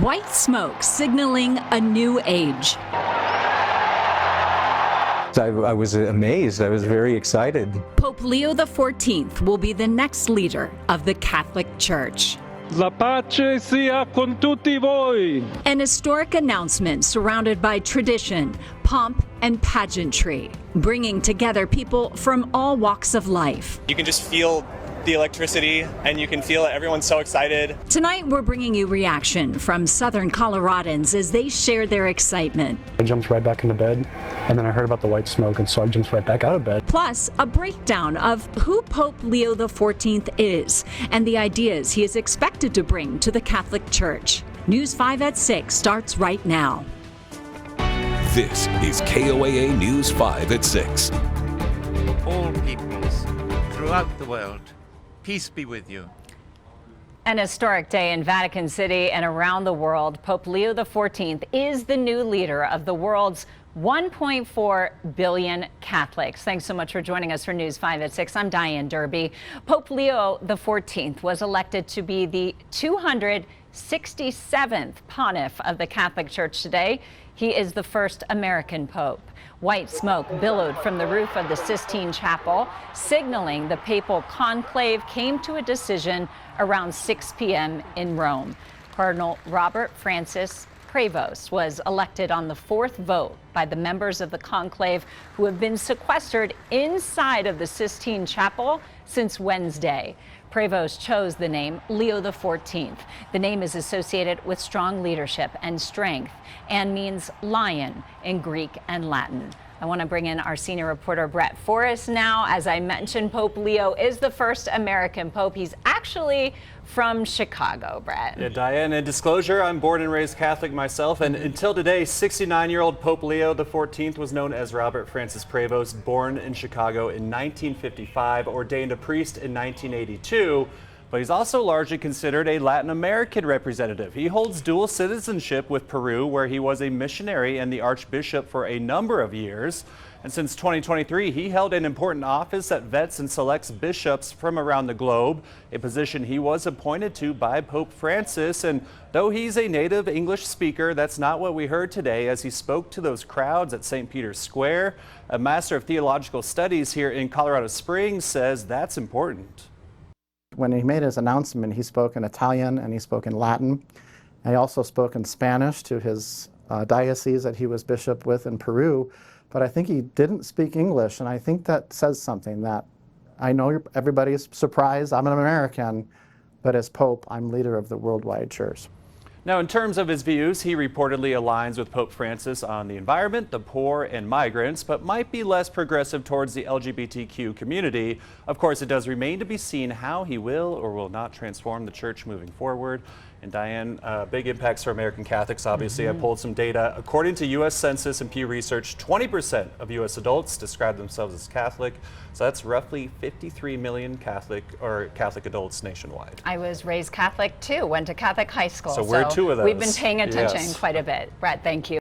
White smoke signaling a new age. I was amazed. I was very excited. Pope Leo XIV will be the next leader of the Catholic Church. La pace sia con tutti voi. An historic announcement surrounded by tradition, pomp, and pageantry, bringing together people from all walks of life. You can just feel the electricity, and you can feel it. Everyone's so excited. Tonight, we're bringing you reaction from Southern Coloradans as they share their excitement. I jumped right back into bed, and then I heard about the white smoke, and so I jumped right back out of bed. Plus, a breakdown of who Pope Leo XIV is and the ideas he is expected to bring to the Catholic Church. News 5 at 6 starts right now. This is KOAA News 5 at 6. All peoples throughout the world, peace be with you. An historic day in Vatican City and around the world. Pope Leo XIV is the new leader of the world's 1.4 billion Catholics. Thanks so much for joining us for News 5 at 6. I'm Diane Derby. Pope Leo XIV was elected to be the 267th pontiff of the Catholic Church today. He is the first American pope. White smoke billowed from the roof of the Sistine Chapel, signaling the papal conclave came to a decision around 6 p.m. in Rome. Cardinal Robert Francis Prevost was elected on the fourth vote by the members of the conclave who have been sequestered inside of the Sistine Chapel since Wednesday. Prevost chose the name Leo XIV. The name is associated with strong leadership and strength and means lion in Greek and Latin. I want to bring in our senior reporter, Brett Forrest, now. As I mentioned, Pope Leo is the first American pope. He's actually from Chicago, Brett. Yeah, Diane, in disclosure, I'm born and raised Catholic myself, and until today, 69-year-old Pope Leo XIV was known as Robert Francis Prevost, born in Chicago in 1955, ordained a priest in 1982. But he's also largely considered a Latin American representative. He holds dual citizenship with Peru, where he was a missionary and the archbishop for a number of years. And since 2023, he held an important office that vets and selects bishops from around the globe, a position he was appointed to by Pope Francis. And though he's a native English speaker, that's not what we heard today as he spoke to those crowds at St. Peter's Square. A master of theological studies here in Colorado Springs says that's important. When he made his announcement, he spoke in Italian and he spoke in Latin. And he also spoke in Spanish to his diocese that he was bishop with in Peru. But I think he didn't speak English, and I think that says something, that I know everybody's surprised. I'm an American, but as Pope, I'm leader of the worldwide church. Now, in terms of his views, he reportedly aligns with Pope Francis on the environment, the poor, and migrants, but might be less progressive towards the LGBTQ community. Of course, it does remain to be seen how he will or will not transform the church moving forward. And Diane, big impacts for American Catholics, obviously. I pulled some data. According to U.S. Census and Pew Research, 20% of U.S. adults describe themselves as Catholic. So that's roughly 53 million Catholic adults nationwide. I was raised Catholic too, went to Catholic high school. So we're two of those. We've been paying attention Yes. quite a bit. Brett, thank you.